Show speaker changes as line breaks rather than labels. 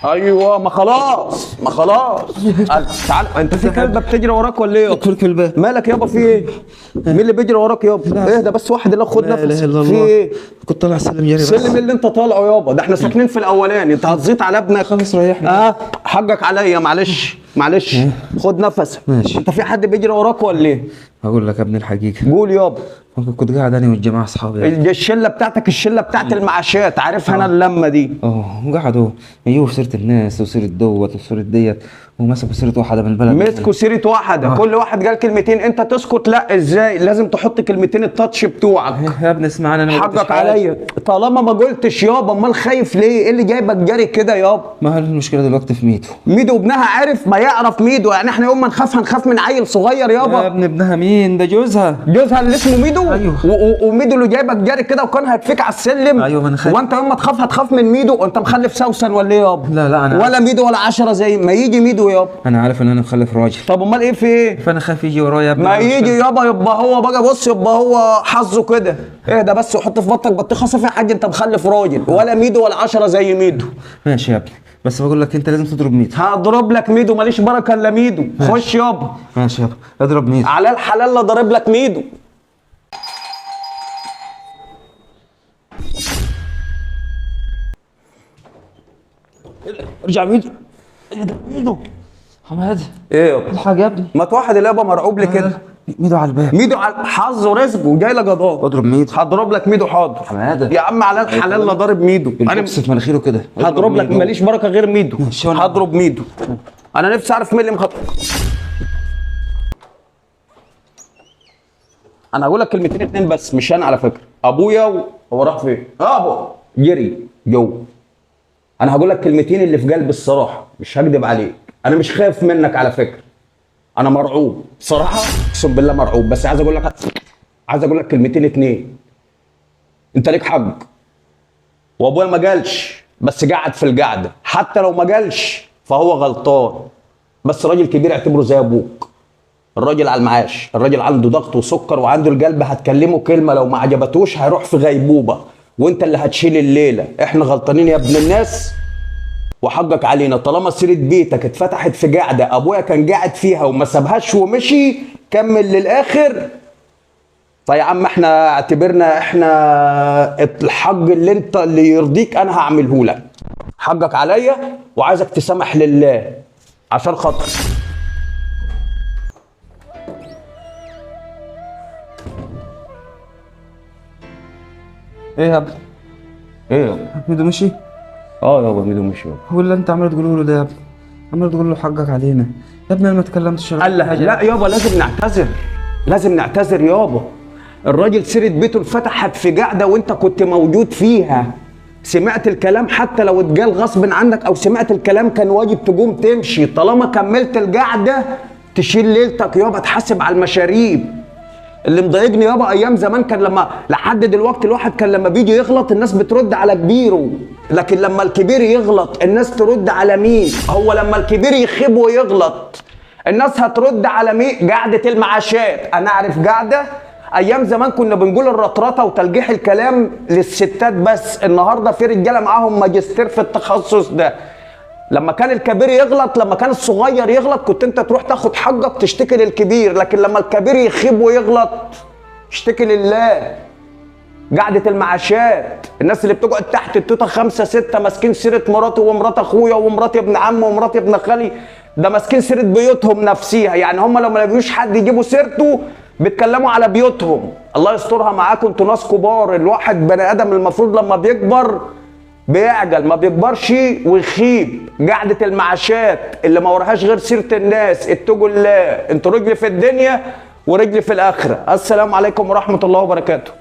ايوه ما خلاص ما خلاص. تعال انت في كلبه بتجري وراك ولا ايه؟
دكتور كلبه
مالك يابا في ايه؟ مين اللي بيجري وراك يابا؟ اهدى بس واحد الله خد
لا
نفس.
اله الا
في
الله.
ايه؟
كنت طالع السلم جري بس.
سلم اللي انت طالعه يابا، ده احنا ساكنين في الاولاني، انت هتزيط على ابنك.
خلاص ريحنا.
حقك عليا معلش معلش. خد نفسك.
ماشي.
انت في حد بيجري وراك ولا ايه؟
هقول لك يا ابني الحقيقه.
قول يابا.
كنت قاعد انا والجماعه اصحابي يعني.
الشله بتاعتك الشله بتاعت المعاشات، عارفها انا اللمه دي.
وقعدوا يجيبوا في سيره الناس وسيره دوت وسيره ديت، ومسكوا سيره واحده من البلد.
مسكوا سيره واحده، كل واحد قال كلمتين، انت تسكت؟ لا ازاي؟ لازم تحط كلمتين التاتش بتوعك.
يا ابني اسمعني انا ما قلتش
حقك
حاجة.
عليا. طالما ما قلتش يابا، امال خايف ليه؟ ايه اللي جايبك جاري كده يابا؟
ما هي المشكله دلوقتي في ميدو.
ميدو ابنها عارف؟ ما يعرف ميدو يعني احنا يوم ما نخاف هنخاف من عيل صغير
يا
يابا.
ابني ابنها مين؟ ده جوزها.
جوزها اللي اسمه ميدو؟
أيوه.
وميدو اللي جايبك جاري كده وكان هيتفك على السلم.
أيوه، ما أنا خايف.
وانت يوم ما تخاف هتخاف من ميدو؟ وانت مخلف سوسن ولا ايه يابا؟
لا انا
ولا ميدو ولا 10 زي ما يجي ميدو يابا.
انا عارف ان انا مخلف راجل،
طب امال ايه في ايه؟
فانا خايف يجي ورايا يا ابني.
ما يجي يابا يبقى هو بقى، بص يبقى هو حظه كده. اهدى بس وحط في بطنك بطيخه صافي يا حاج، انت مخلف راجل، ولا ميدو ولا 10 زي ميدو.
ماشي يا ابني، بس بقول لك انت لازم تضرب ميدو.
هضرب لك ميدو، ماليش بركه الا ميدو. خش يابا.
ماشي يابا، اضرب ميدو.
على الحلال لا ضارب لك ميدو.
ارجع ميدو. ايه ده ميدو؟ حماد
ايه يابا؟
الحاج يا ابني.
ما توحد اليابا مرعوب لي كده.
ميدو على الباب.
ميدو على حظ ورزق وجاي لك قضاء.
اضرب ميدو.
هضرب لك ميدو حاضر.
حماده
يا عم على الحلال لا ضارب ميدو. انا
البوكس في مناخيره كده.
هضرب لك، ماليش بركه غير ميدو.
ماشي.
هضرب ميدو. انا نفسي اعرف مين اللي مخطط. انا هقول لك كلمتين اتنين بس، مش انا على فكره. ابويا هو راح فين؟ ابو جري جوه. انا هقول لك كلمتين اللي في قلبي الصراحه، مش هكدب عليك. انا مش خايف منك على فكره، انا مرعوب بصراحه، اقسم بالله مرعوب. بس عايز اقول لك كلمتين اتنين. انت ليك حق، وابويا ما جالش بس قعد في القعده. حتى لو ما جالش فهو غلطان، بس راجل كبير اعتبره زي ابوك. الراجل على المعاش، الراجل عنده ضغط وسكر وعنده القلب، هتكلمه كلمه لو ما عجبتوش هيروح في غيبوبه، وانت اللي هتشيل الليله. احنا غلطانين يا ابن الناس وحقك علينا. طالما سيره بيتك اتفتحت في قعده ابويا كان قاعد فيها وما سابهاش ومشي، كمل للاخر. فيا عم احنا اعتبرنا احنا الحق اللي يرضيك انا هعمله لك. حقك عليا وعايزك تسامح لله عشان خاطر.
ايه يا ابني؟
ايه يابا؟
ميدو مشي؟
يابا ميدو مشي.
هو اللي انت عمال تقوله له ده يا ابني، عمال تقول له حقك علينا يا ابني. انا ما اتكلمتش.
قال لك لا يابا لازم نعتذر، لازم نعتذر يابا. الراجل سيرة بيته اتفتحت في قعده وانت كنت موجود فيها، سمعت الكلام حتى لو اتقال غصب عنك او سمعت الكلام كان واجب تقوم تمشي. طالما كملت القعده تشيل ليلتك يابا، تحاسب على المشاريب. اللي مضايقني يابا ايام زمان كان لما لحد دلوقتي الواحد كان لما بيجي يغلط الناس بترد على كبيره، لكن لما الكبير يغلط الناس ترد على مين؟ هو لما الكبير يخيب ويغلط الناس هترد على مين؟ قعده المعاشات. انا اعرف قعده ايام زمان كنا بنقول الرطرطه وتلقيح الكلام للستات بس، النهارده في رجاله معاهم ماجستير في التخصص ده. لما كان الكبير يغلط، لما كان الصغير يغلط كنت انت تروح تاخد حقك تشتكي للكبير، لكن لما الكبير يخيب ويغلط اشتكي لله. قعدة المعاشات، الناس اللي بتقعد تحت التوته 5 6 ماسكين سيرة مراتي ومرات اخويا ومرات ابن عمي ومرات ابن خالي، ده ماسكين سيرة بيوتهم نفسيها. يعني هم لو ما لقوش حد يجيبوا سيرته بيتكلموا على بيوتهم. الله يسترها معاكم، انتوا ناس كبار. الواحد بني ادم المفروض لما بيكبر بيعجل، ما بيكبرش ويخيب. قعدة المعاشات اللي ما وراهاش غير سيرة الناس، اتقوا الله. انتوا رجل في الدنيا ورجل في الاخره. السلام عليكم ورحمه الله وبركاته.